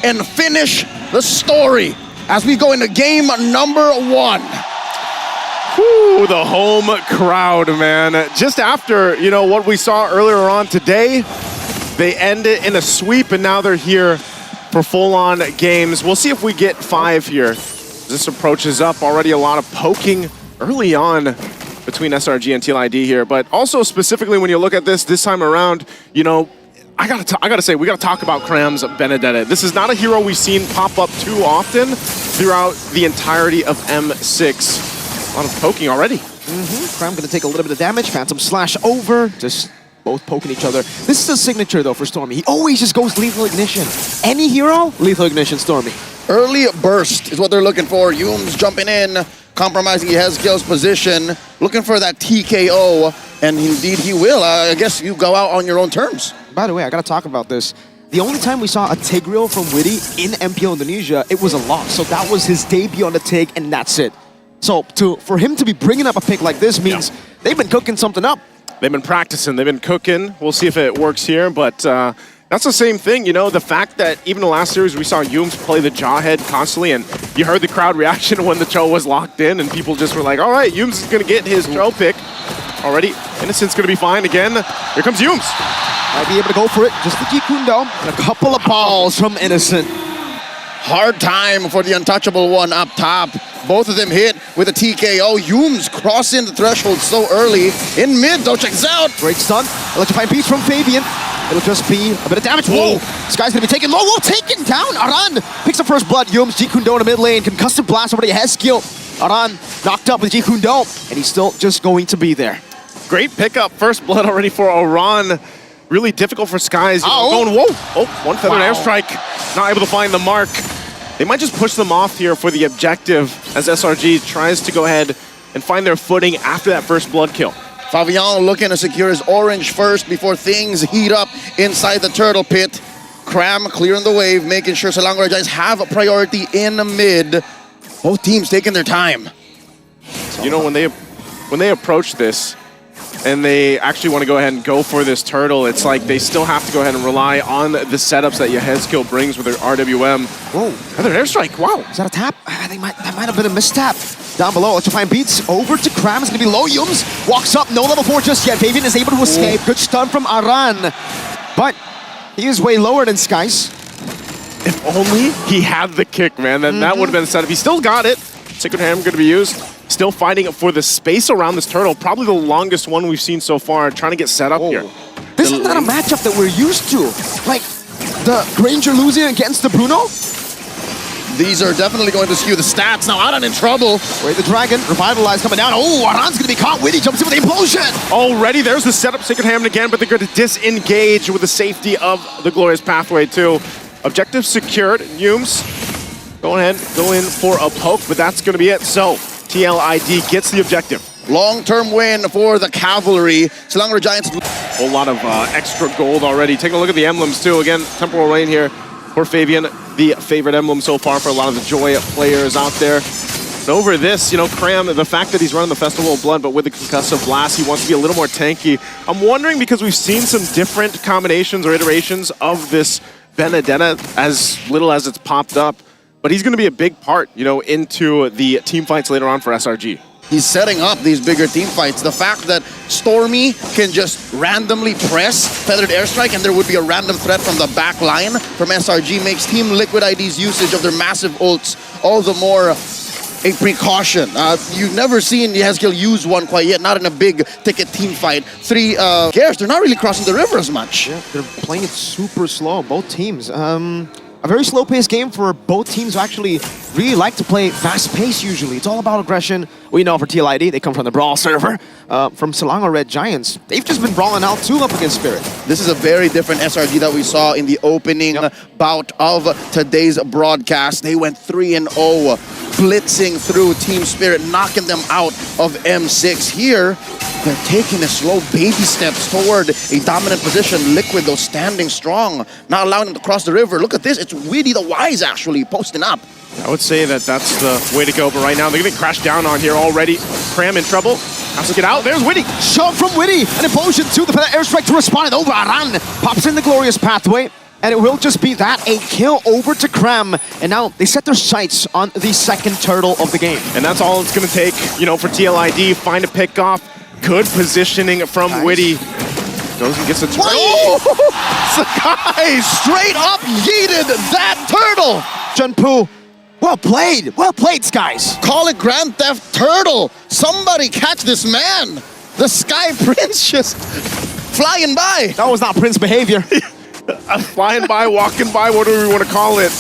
and finish the story as we go into game number 1. Whew, the home crowd, man. Just after, you know, what we saw earlier on today, they end it in a sweep, and now they're here for full-on games. We'll see if we get 5 here. This approaches up. Already a lot of poking early on between SRG and Tlid here, but also specifically when you look at this time around, you know, I gotta say, we gotta talk about Cram's Benedetta. This is not a hero we've seen pop up too often throughout the entirety of M6. A lot of poking already. Cram gonna take a little bit of damage. Phantom Slash over. Just both poking each other. This is a signature though for Stormy. He always just goes Lethal Ignition. Any hero, Lethal Ignition, Stormy. Early burst is what they're looking for. Yume's jumping in, compromising Hezgil's position, looking for that TKO, and indeed he will. I guess you go out on your own terms. By the way, I gotta talk about this. The only time we saw a Tigreal from Witty in MPL Indonesia, it was a loss. So that was his debut on the Tig, and that's it. So for him to be bringing up a pick like this means they've been cooking something up. They've been practicing, they've been cooking. We'll see if it works here, but that's the same thing, you know, the fact that even the last series we saw Yumes play the Jawhead constantly, and you heard the crowd reaction when the Cho was locked in, and people just were like, all right, Yumes is gonna get his Cho pick. Already, Innocent's gonna be fine again. Here comes Yumes. Might be able to go for it. Just the Jikundo. And a couple of balls from Innocent. Hard time for the untouchable one up top. Both of them hit with a TKO. Yumes crossing the threshold so early. In mid though, check this out. Great stun. Electrifying beats from Fabian. It'll just be a bit of damage. Whoa! This guy's gonna be taken low. Whoa, taken down. Aran picks up first blood. Yumes, Jikundo in the mid lane. Concussive blast over to Hezgil. Aran knocked up with Jikundo. And he's still just going to be there. Great pickup. First blood already for Aran. Really difficult for Skies. Going, whoa! Oh, one feathered airstrike. Not able to find the mark. They might just push them off here for the objective as SRG tries to go ahead and find their footing after that first blood kill. Fabian looking to secure his orange first before things heat up inside the turtle pit. Cram clearing the wave, making sure Selangor Giants have a priority in the mid. Both teams taking their time. You know, when they approach this, and they actually want to go ahead and go for this turtle, it's like they still have to go ahead and rely on the setups that Hezgil brings with their RWM. Whoa, another airstrike, wow. Is that a tap? That might have been a mistap. Down below, Electrifying beats over to Cram. It's going to be low. Yumes walks up, no level 4 just yet. Fabian is able to escape. Good stun from Aran. But he is way lower than Skies. If only he had the kick, man, then that would have been a setup. He still got it. Sacred Hammer going to be used. Still fighting for the space around this turtle. Probably the longest one we've seen so far, trying to get set up here. This is not a matchup that we're used to. Like, the Granger losing against the Bruno? These are definitely going to skew the stats. Now Aran in trouble. Wait, the Dragon, Revitalize coming down. Oh, Aran's gonna be caught. Witty jumps in with the implosion. Already, there's the setup, Sacred Hammer again, but they're going to disengage with the safety of the Glorious Pathway too. Objective secured. Yumes, go ahead, go in for a poke, but that's going to be it. So, Tlid gets the objective. Long-term win for the Cavalry. Selangor Giants. A whole lot of extra gold already. Taking a look at the emblems too. Again, Temporal Rain here for Fabian, the favorite emblem so far for a lot of the Joy players out there. And over this, you know, Cram, the fact that he's running the Festival of Blood, but with the Concussive Blast, he wants to be a little more tanky. I'm wondering, because we've seen some different combinations or iterations of this Benedetta as little as it's popped up, but he's going to be a big part, you know, into the team fights later on for SRG. He's setting up these bigger team fights. The fact that Stormy can just randomly press Feathered Airstrike and there would be a random threat from the back line from SRG makes Team Liquid ID's usage of their massive ults all the more a precaution. You've never seen Hezgil use one quite yet, not in a big ticket team fight. 3 Gears, they're not really crossing the river as much. Yeah, they're playing it super slow, both teams. A very slow-paced game for both teams who actually really like to play fast-paced usually. It's all about aggression. We know for Tlid, they come from the Brawl server. From Selangor Red Giants, they've just been brawling out too up against Spirit. This is a very different SRG that we saw in the opening bout of today's broadcast. They went 3-0, blitzing through Team Spirit, knocking them out of M6. Here, they're taking a slow baby steps toward a dominant position. Liquid, though, standing strong, not allowing them to cross the river. Look at this. It's Witty the Wise, actually, posting up. I would say that that's the way to go, but right now they're going to crash down on here already. Cram in trouble. Has to get out. There's Witty. Shove from Witty. An implosion to the airstrike to respond. Over Aran. Pops in the Glorious Pathway. And it will just be that, a kill over to Cram. And now they set their sights on the second turtle of the game. And that's all it's going to take, you know, for TLID. Find a pick off. Good positioning from Witty. Goes and gets a turtle. Sakai straight up yeeted that turtle. Junpoo, well played, Skies. Call it Grand Theft Turtle. Somebody catch this man. The Sky Prince just flying by. That was not Prince behavior. Flying by, walking by, what do we want to call it?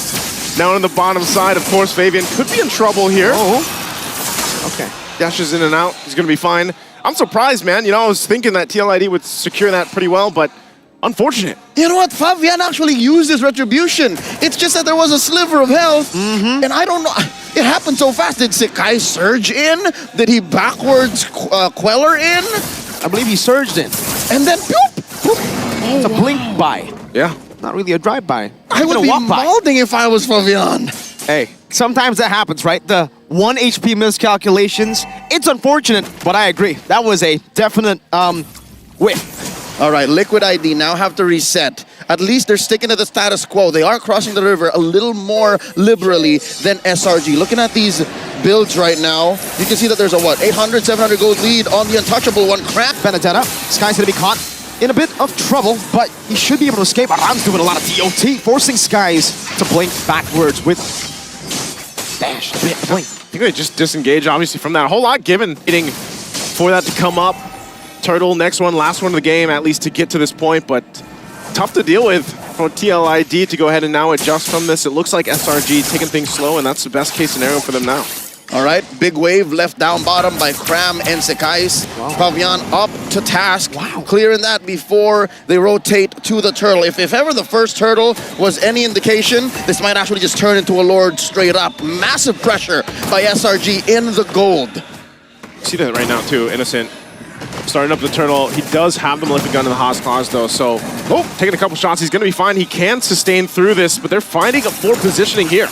Now on the bottom side, of course, Fabian could be in trouble here. Oh, okay. Dashes in and out. He's going to be fine. I'm surprised, man. You know, I was thinking that TLID would secure that pretty well, but unfortunate. You know what? Fabian actually used his retribution. It's just that there was a sliver of health, and I don't know. It happened so fast. Did Sakai surge in? Did he backwards Queller in? I believe he surged in. And then, boop. It's a blink by. Yeah. Not really a drive-by. I would be mouthing if I was Fabian. Hey, sometimes that happens, right? The 1 HP miscalculations. It's unfortunate, but I agree. That was a definite whiff. All right, Liquid ID now have to reset. At least they're sticking to the status quo. They are crossing the river a little more liberally than SRG. Looking at these builds right now, you can see that there's a, 800, 700 gold lead on the untouchable one. Crap. Benedetta, Sky's gonna be caught in a bit of trouble, but he should be able to escape. Aran's doing a lot of DOT, forcing Skies to blink backwards with dash, blink. I think they just disengage, obviously, from that. A whole lot given, waiting for that to come up. Turtle, next one, last one of the game, at least to get to this point, but tough to deal with for TLID to go ahead and now adjust from this. It looks like SRG taking things slow, and that's the best case scenario for them now. All right, big wave left down bottom by Cram and Sekais. Wow. Fabian up to task, Wow. clearing that before they rotate to the turtle. If ever the first turtle was any indication, this might actually just turn into a Lord straight up. Massive pressure by SRG in the gold. See that right now, too, Innocent. Starting up the turtle. He does have the Malefic Gun in the Haas claws, though, so taking a couple shots. He's going to be fine. He can sustain through this, but they're finding a poor positioning here.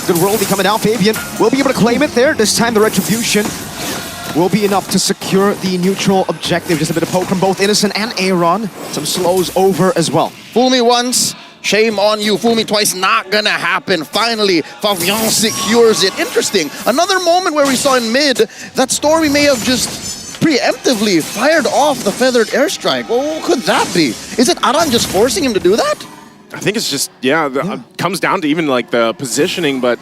Good royalty coming out. Fabian will be able to claim it there. This time the retribution will be enough to secure the neutral objective. Just a bit of poke from both Innocent and Aaron. Some slows over as well. Fool me once, shame on you. Fool me twice, not gonna happen. Finally, Fabian secures it. Interesting. Another moment where we saw in mid that Stormy may have just preemptively fired off the feathered airstrike. Well, what could that be? Is it Aran just forcing him to do that? I think it's just, comes down to even like the positioning, but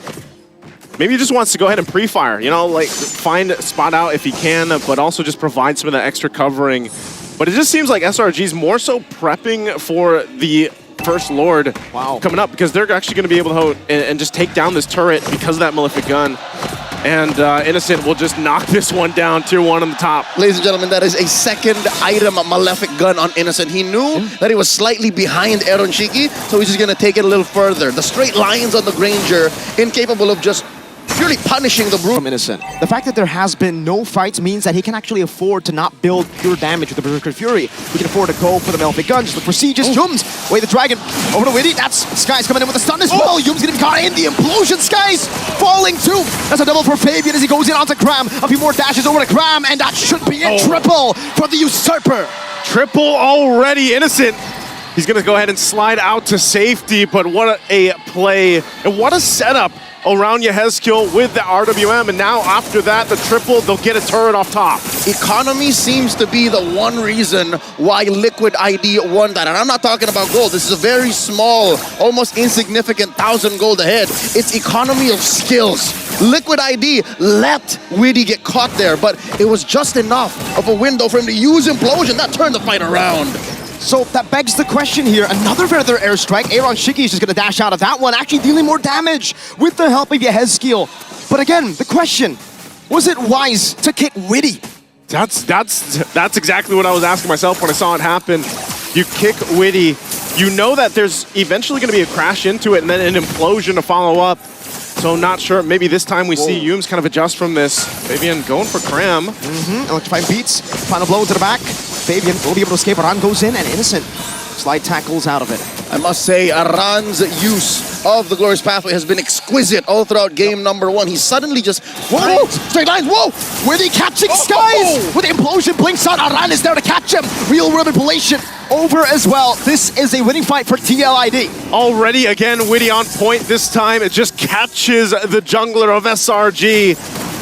maybe he just wants to go ahead and pre-fire, you know, like find a spot out if he can, but also just provide some of that extra covering. But it just seems like SRG's more so prepping for the First Lord coming up, because they're actually going to be able to and just take down this turret because of that Malefic Gun. And Innocent will just knock this one down, tier 1 on the top. Ladies and gentlemen, that is a second item Malefic Gun on Innocent. He knew that he was slightly behind Aaron Shiki, so he's just going to take it a little further. The straight lines on the Granger, incapable of just purely punishing the Brute. From Innocent. The fact that there has been no fights means that he can actually afford to not build pure damage with the Berserker Fury. He can afford to go for the Malefic Gun, just look for sieges. Yums, away the dragon, over to Witty. That's Skies coming in with a stun as well. Yums getting caught in the implosion. Skies falling too. That's a double for Fabian as he goes in onto Cram. A few more dashes over to Cram, and that should be a triple for the Usurper. Triple already, Innocent. He's going to go ahead and slide out to safety, but what a play and what a setup around Yehezkiel with the RWM, and now after that, the triple, they'll get a turret off top. Economy seems to be the one reason why Liquid ID won that. And I'm not talking about gold. This is a very small, almost insignificant 1,000 gold ahead. It's economy of skills. Liquid ID let Witty get caught there, but it was just enough of a window for him to use Implosion. That turned the fight around. So that begs the question here. Another feather airstrike. Aaron Shiki is just going to dash out of that one, actually dealing more damage with the help of Yehezkiel. But again, the question, was it wise to kick Witty? That's exactly what I was asking myself when I saw it happen. You kick Witty, you know that there's eventually going to be a crash into it and then an implosion to follow up. So not sure, maybe this time we see Yums kind of adjust from this. Fabian going for Cram. Electrifying beats, final blow into the back. Fabian will be able to escape. Aran goes in, and Innocent slide tackles out of it. I must say, Aran's use of the Glorious Pathway has been exquisite all throughout game number 1. He suddenly just... Whoa! Straight lines, whoa! Witty catching Skies! With the implosion blinks out, Aran is there to catch him. Real world manipulation. over as well. This is a winning fight for TLID. Already, again, Witty on point this time. It just catches the jungler of SRG.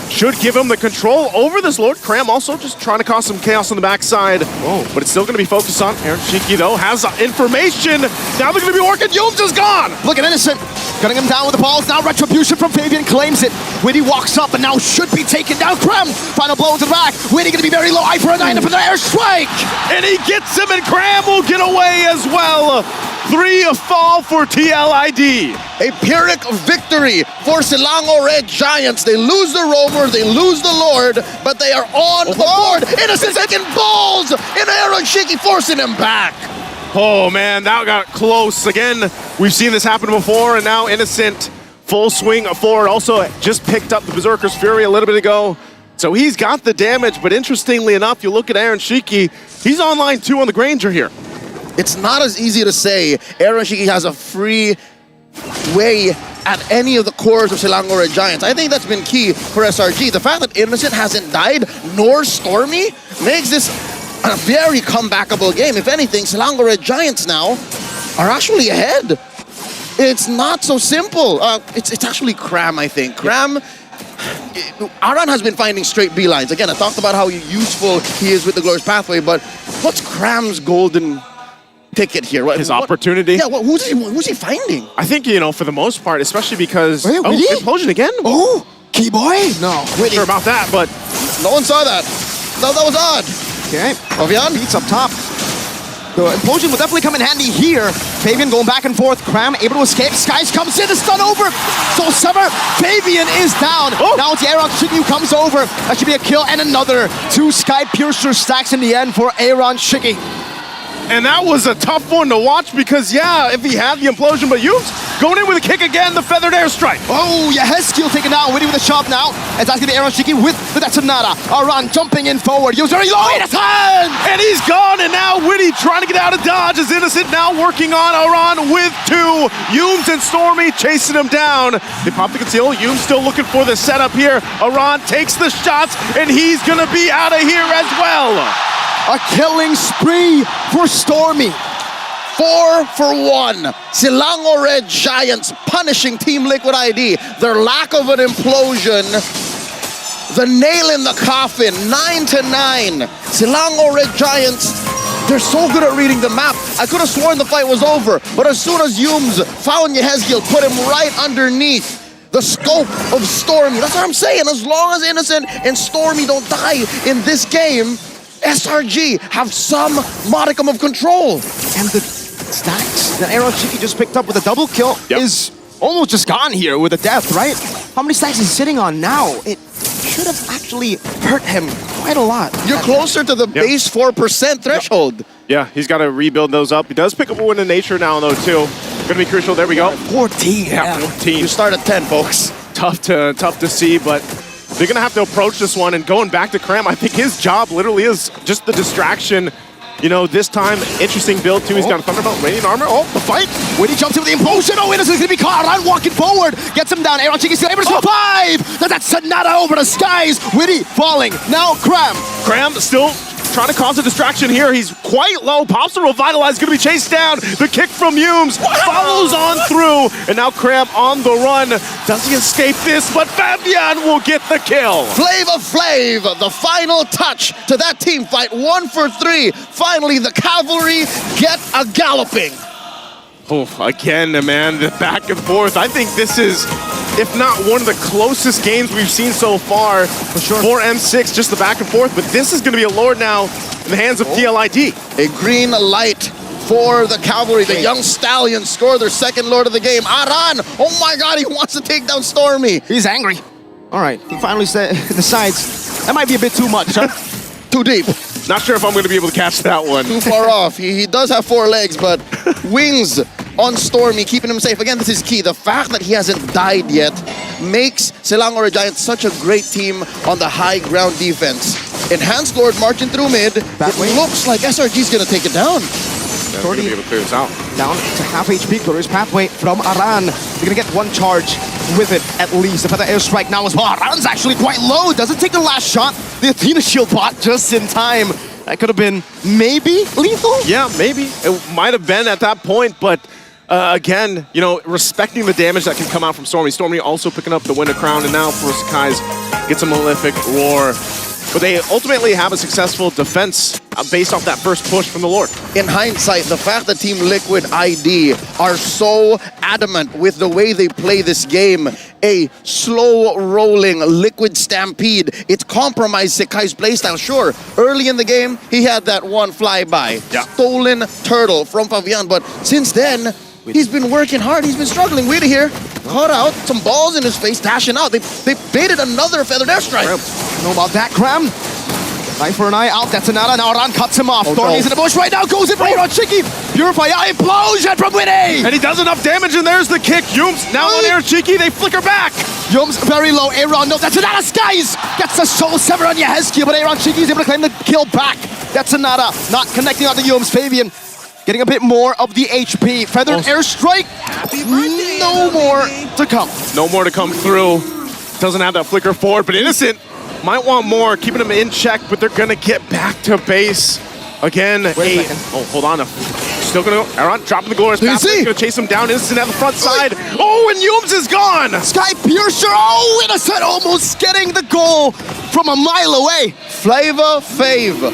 Should give him the control over this Lord. Cram also just trying to cause some chaos on the backside. Whoa. But it's still going to be focused on Aaron Shiki, though. Has information. Now they're going to be working. Yums is gone. Look at Innocent. Cutting him down with the balls. Now Retribution from Fabian claims it. Witty walks up and now should be taken down. Cram. Final blow to the back. Witty going to be very low. Eye for a 9 up in the airstrike. And he gets him, and Cram will get away as well. 3 fall for TLID. A Pyrrhic victory for Selangor Red Giants. They lose the Rover, they lose the Lord, but they are on the board. Innocent taking balls, and Aaron Shiki forcing him back. Oh man, that got close. Again, we've seen this happen before, and now Innocent full swing forward. Also just picked up the Berserker's Fury a little bit ago. So he's got the damage, but interestingly enough, you look at Aaron Shiki, he's on line 2 on the Granger here. It's not as easy to say Aaron Shiki has a free way at any of the cores of Selangor Red Giants. I think that's been key for SRG. The fact that Innocent hasn't died, nor Stormy, makes this a very comebackable game. If anything, Selangor Red Giants now are actually ahead. It's not so simple. It's actually Cram, I think. Cram, Aran has been finding straight B lines. Again, I talked about how useful he is with the Glorious Pathway, but what's Cram's golden ticket here? His opportunity? Yeah, who's he finding? I think, you know, for the most part, especially because... Wait, really? Implosion again? Oh, Keyboy? No. Not sure about that, but... No one saw that. No, that was odd. Okay. Ovian? Beats up top. The Implosion will definitely come in handy here. Fabian going back and forth. Cram able to escape. Skies comes in. The stun over. Soul Sever. Fabian is down. Oh. Now it's Aaron Shiki who comes over. That should be a kill and another. 2 Sky Piercer stacks in the end for Aaron Shiki. And that was a tough one to watch because, yeah, if he had the Implosion, but Yums going in with a kick again, the Feathered Airstrike. Oh, Yeheskiel taken down, Witty with a shot now. And that's going to be Aaron Shiki with the Detonata. Aran jumping in forward. Yums very low. It's hand! And he's gone, and now Witty trying to get out of dodge as Innocent now working on Aran with 2. Yums and Stormy chasing him down. They pop the conceal. Yums still looking for the setup here. Aran takes the shots, and he's going to be out of here as well. A killing spree for Stormy. 4 for 1. Selangor Red Giants punishing Team Liquid ID. Their lack of an implosion. The nail in the coffin. 9-9. Selangor Red Giants, they're so good at reading the map. I could have sworn the fight was over, but as soon as Yums found Yeheskiel, put him right underneath the scope of Stormy. That's what I'm saying. As long as Innocent and Stormy don't die in this game, SRG have some modicum of control. And the stacks that Aaron Shiki just picked up with a double kill is almost just gone here with a death, right? How many stacks is he sitting on now? It should have actually hurt him quite a lot. You're closer to the base 4% threshold. Yeah, he's got to rebuild those up. He does pick up a win in nature now, though, too. Gonna be crucial. There we go. 14. Yeah, 14. You start at 10, folks. Tough to see, but they're going to have to approach this one. And going back to Cram, I think his job literally is just the distraction. You know, this time, interesting build, too. He's got a Thunderbolt, Radiant Armor. Oh, the fight. When he jumps in with the Implosion, oh, Innocent's going to be caught. Aran walking forward. Gets him down. Aaron Shiki's able to survive. That's Sonata over the skies. Witty falling. Now Cram. Cram still trying to cause a distraction here. He's quite low. Pops the Revitalize, going to be chased down. The kick from Yums follows on through. And now Cram on the run. Does he escape this? But Fabian will get the kill. Flava Flav, the final touch to that team fight. 1 for 3. Finally, the cavalry get a galloping. Oh, again, man, the back and forth. I think this is, if not one of the closest games we've seen so far for M6, just the back and forth. But this is going to be a Lord now in the hands of TLID. A green light for the cavalry. The young stallions score their 2nd Lord of the game. Aran, oh my God, he wants to take down Stormy. He's angry. All right, he finally decides that might be a bit too much, huh? Too deep. Not sure if I'm going to be able to catch that one. Too far off. He does have 4 legs, but wings on Stormy, keeping him safe. Again, this is key. The fact that he hasn't died yet makes Selangor Giants such a great team on the high ground defense. Enhanced Lord marching through mid. It looks like SRG's going to take it down. They're going to be able to clear this out. Down to half HP. Glorious Pathway from Aran. They're going to get 1 charge with it at least. The Feather Airstrike now as well. Aran's actually quite low. Doesn't take the last shot. The Athena Shield bot just in time. That could have been maybe lethal? Yeah, maybe. It might have been at that point, but again, you know, respecting the damage that can come out from Stormy. Stormy also picking up the Winter Crown, and now for Sakai's gets a Malefic Roar. But they ultimately have a successful defense based off that first push from the Lord. In hindsight, the fact that Team Liquid ID are so adamant with the way they play this game, a slow-rolling Liquid Stampede, it compromised Sakai's playstyle. Sure, early in the game, he had that one flyby, stolen turtle from Favian, but since then, he's been working hard, he's been struggling. Wait here, caught out, some balls in his face, dashing out. They baited another feathered airstrike. Know about that, Cram? Eye for an eye out, that's another. Now Ran cuts him off. Stormy's in the bush right now, goes in for Aaron Cheeky. Purify eye implosion from Winnie. And he does enough damage, and there's the kick. Yums now on Air Cheeky, they flicker back. Yums very low, Aaron, no, that's another. Skies gets the soul sever on Yehezkiel, but Aaron Cheeky is able to claim the kill back. That's another, not connecting on the Yums. Fabian getting a bit more of the HP. Feathered airstrike, no more to come. No more to come through. Doesn't have that flicker forward, but Innocent might want more, keeping him in check, but they're gonna get back to base. Again, Wait a second. Oh, hold on. Still gonna go. Aaron dropping the glorious path. Gonna chase him down. Innocent at the front side. Oh, and Yums is gone. Sky Piercer, oh, Innocent almost getting the goal from a mile away. Flavor Fave,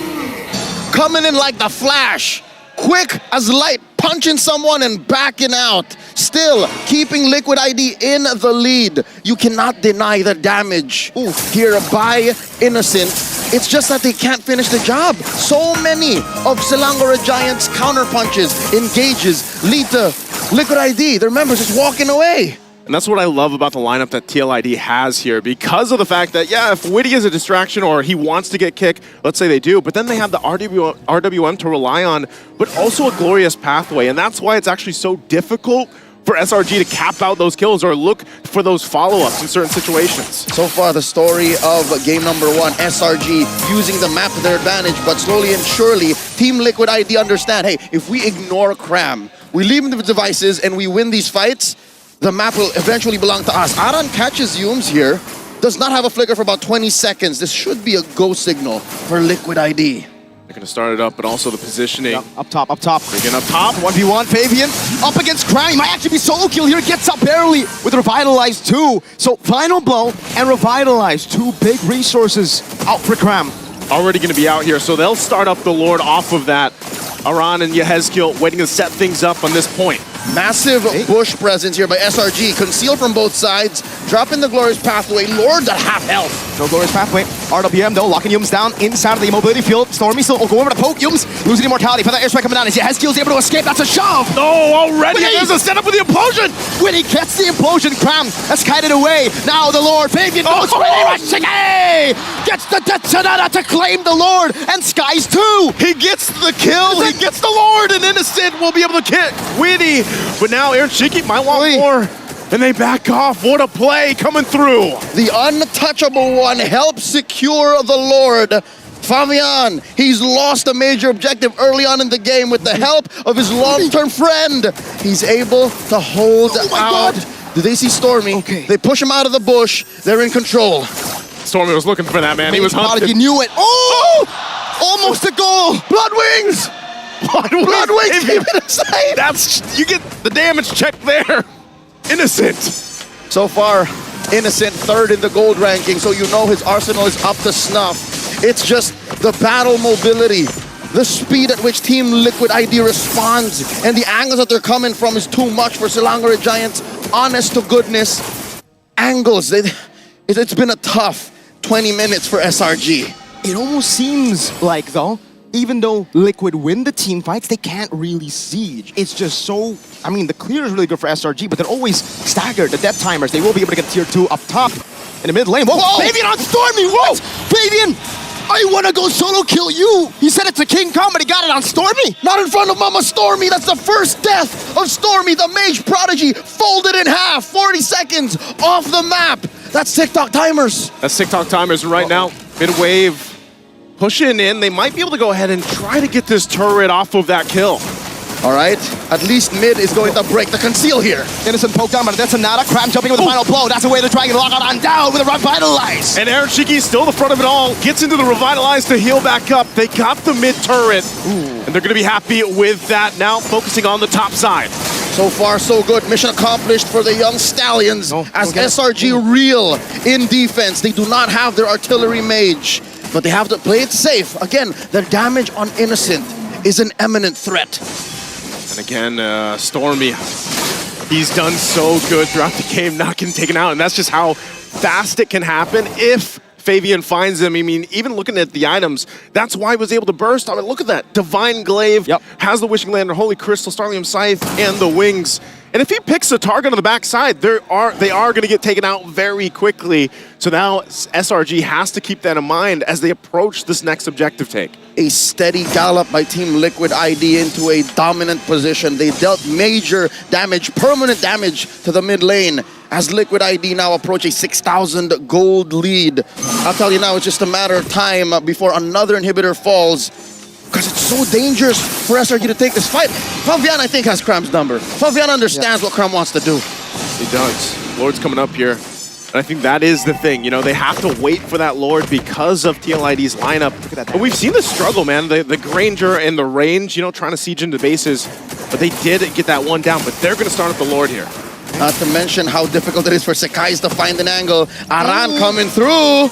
coming in like the Flash. Quick as light, punching someone and backing out. Still keeping Liquid ID in the lead. You cannot deny the damage here by Innocent. It's just that they can't finish the job. So many of Selangor Giants' counter punches, engages, lead to Liquid ID. Their members just walking away. And that's what I love about the lineup that TLID has here, because of the fact that, yeah, if Witty is a distraction or he wants to get kicked, let's say they do, but then they have the RWM to rely on, but also a glorious pathway, and that's why it's actually so difficult for SRG to cap out those kills or look for those follow-ups in certain situations. So far, the story of game number 1, SRG using the map to their advantage, but slowly and surely, Team Liquid ID understand, hey, if we ignore Cram, we leave the devices and we win these fights, the map will eventually belong to us. Aran catches Yums here, does not have a flicker for about 20 seconds. This should be a go signal for Liquid ID. They're gonna start it up, but also the positioning. Yeah, up top, up top. Again, up top. 1v1, Fabian up against Cram. He might actually be solo kill here. Gets up barely with Revitalize 2. So final blow and Revitalize, 2 big resources out for Cram. Already gonna be out here, so they'll start up the Lord off of that. Aran and Yehezkiel waiting to set things up on this point. Massive bush presence here by SRG, concealed from both sides, dropping the glorious pathway. Lord at half health. No glorious pathway. RWM though, locking Yums down inside of the mobility field. Stormy still will go over to poke Yums, losing immortality. For that airstrike coming down, as Yehezkiel's able to escape. That's a shove. Oh, already there's a setup with the implosion. When he gets the implosion, Cram has kited away. Now the Lord, Fabian goes for it. Gets the Detonata to claim the Lord, and Skies too. He gets the kill, he gets the Lord, and Innocent will be able to kick Witty. But now Aaron Shiki might want more, and they back off. What a play coming through. The untouchable one helps secure the Lord. Favian, he's lost a major objective early on in the game. With the help of his long-term friend, he's able to hold out. Do they see Stormy? Okay. They push him out of the bush. They're in control. Stormy was looking for that, man. He was hunted. He knew it. Oh! Almost a goal. Blood Wings! Blood Wings, keep it aside! That's, you get the damage check there. Innocent. So far, Innocent third in the gold ranking, so you know his arsenal is up to snuff. It's just the battle mobility, the speed at which Team Liquid ID responds, and the angles that they're coming from is too much for Selangor Giants. Honest to goodness, angles. It's been a tough 20 minutes for SRG. It almost seems like, though, even though Liquid win the team fights, they can't really siege. It's just so, I mean, the clear is really good for SRG, but they're always staggered. The death timers, they will be able to get tier 2 up top in the mid lane. Whoa, Fabian on Stormy, whoa! Fabian, I wanna go solo kill you. He said it to King Kong, but he got it on Stormy. Not in front of Mama Stormy. That's the first death of Stormy, the mage prodigy, folded in half, 40 seconds off the map. That's TikTok timers. That's TikTok timers right now. Mid-wave pushing in. They might be able to go ahead and try to get this turret off of that kill. All right, at least mid is going to break the conceal here. Innocent poke down, but that's another. Cram jumping with the final blow. That's the way they're trying to lock out on down with a Revitalize. And Aaron Shiki still the front of it all. Gets into the Revitalize to heal back up. They got the mid turret. And they're going to be happy with that. Now focusing on the top side. So far, so good. Mission accomplished for the young Stallions as SRG reel in defense. They do not have their artillery mage, but they have to play it safe. Again, the damage on Innocent is an imminent threat. And again, Stormy, he's done so good throughout the game, not getting taken out. And that's just how fast it can happen if Fabian finds him. I mean, even looking at the items, that's why he was able to burst. I mean, look at that. Divine Glaive has the Wishing Lantern, Holy Crystal, Starlium Scythe, and the Wings. And if he picks a target on the backside, they are going to get taken out very quickly. So now SRG has to keep that in mind as they approach this next objective take. A steady gallop by Team Liquid ID into a dominant position. They dealt major damage, permanent damage to the mid lane as Liquid ID now approach a 6,000 gold lead. I'll tell you now, it's just a matter of time before another inhibitor falls, because it's so dangerous for SRG to take this fight. Fabian, I think, has Cram's number. Fabian understands what Cram wants to do. He does. Lord's coming up here. And I think that is the thing. You know, they have to wait for that Lord because of TLID's lineup. But we've seen the struggle, man. The Granger and the range, you know, trying to siege into bases. But they did get that one down. But they're going to start at the Lord here. Not to mention how difficult it is for Sekais to find an angle. Aran coming through.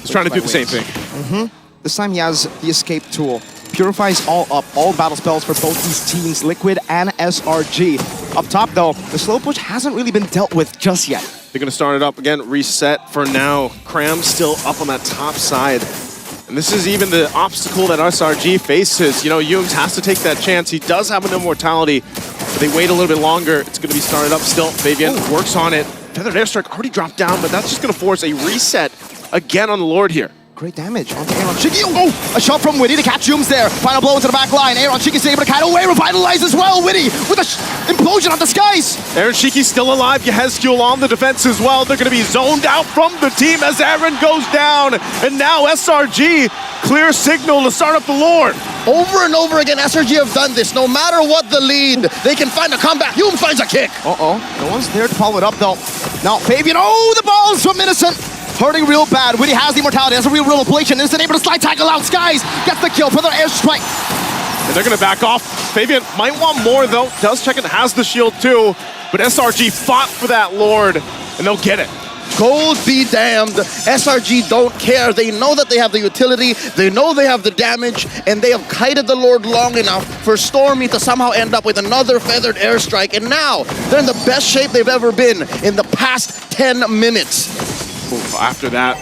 He's trying to do the same thing. This time he has the escape tool. Purifies all up, all battle spells for both these teams, Liquid and SRG. Up top though, the slow push hasn't really been dealt with just yet. They're going to start it up again, reset for now. Cram still up on that top side. And this is even the obstacle that SRG faces. You know, Yums has to take that chance. He does have an immortality, but they wait a little bit longer. It's going to be started up still. Fabian works on it. Feathered Airstrike already dropped down, but that's just going to force a reset again on the Lord here. Great damage onto Aaron Shiki. Oh, a shot from Witty to catch Yums there. Final blow into the back line. Aaron Shiki is able to kite away, revitalize as well. Witty with a implosion on the skies. Aaron Shiki's still alive. Yehezkiel on the defense as well. They're going to be zoned out from the team as Aaron goes down. And now SRG, clear signal to start up the Lord. Over and over again, SRG have done this. No matter what the lead, they can find a comeback. Yum finds a kick. No one's there to follow it up though. Now Fabian, the balls from Innocent. Hurting real bad. Witty has the immortality, has a real Lacation. Innocent able to slide tackle out. Skies gets the kill for their airstrike. And they're going to back off. Fabian might want more though. Does check it, has the shield too. But SRG fought for that Lord, and they'll get it. Gold be damned. SRG don't care. They know that they have the utility. They know they have the damage. And they have kited the Lord long enough for Stormy to somehow end up with another feathered airstrike. And now they're in the best shape they've ever been in the past 10 minutes. After that,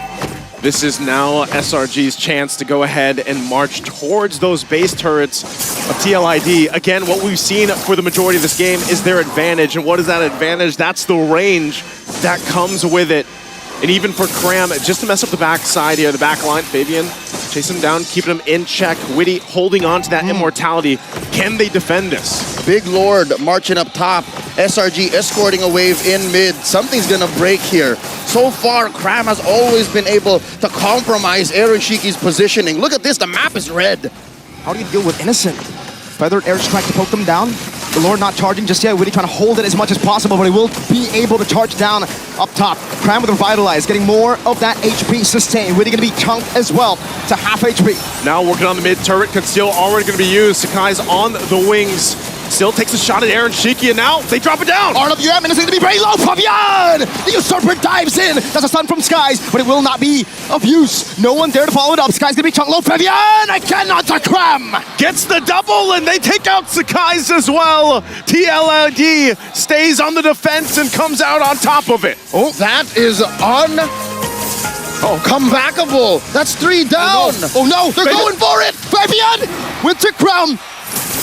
this is now SRG's chance to go ahead and march towards those base turrets of TLID. Again, what we've seen for the majority of this game is their advantage. And what is that advantage? That's the range that comes with it. And even for Cram, just to mess up the backside here, the back line, Fabian chasing him down, keeping him in check. Witty holding on to that immortality. Can they defend this? Big Lord marching up top. SRG escorting a wave in mid. Something's gonna break here. So far, Cram has always been able to compromise Aaron Shiki's positioning. Look at this, the map is red. How do you deal with Innocent? Feathered airstrike to poke them down. The Lord not charging just yet. Witty trying to hold it as much as possible, but he will be able to charge down up top. Cram with Revitalize, getting more of that HP sustained. Witty gonna be chunked as well to half HP. Now working on the mid turret, Conceal already gonna be used. Sakai's on the wings. Still takes a shot at Aaron Shiki, and now they drop it down. RWM, and it's going to be very low. Fabian! The Usurper dives in. That's a stun from Skies, but it will not be of use. No one there to follow it up. Skies going to be chunked low. Fabian! I cannot to Cram! Gets the double, and they take out Sakai's as well. TLID stays on the defense and comes out on top of it. Oh, that is comebackable. That's 3 down. Oh no, they're going for it. Fabian with the Cram.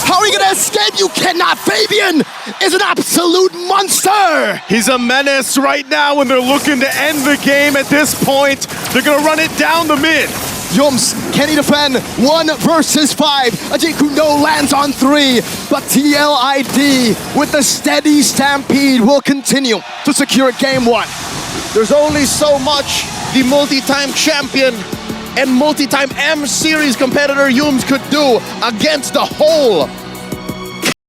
How are you gonna escape? You cannot! Fabian is an absolute monster! He's a menace right now, and they're looking to end the game at this point. They're gonna run it down the mid. Yums, can he defend? 1 versus 5. Ajiku no lands on 3, but TLID with the steady stampede will continue to secure game 1. There's only so much the multi-time champion and multi-time M-Series competitor Yums could do against the whole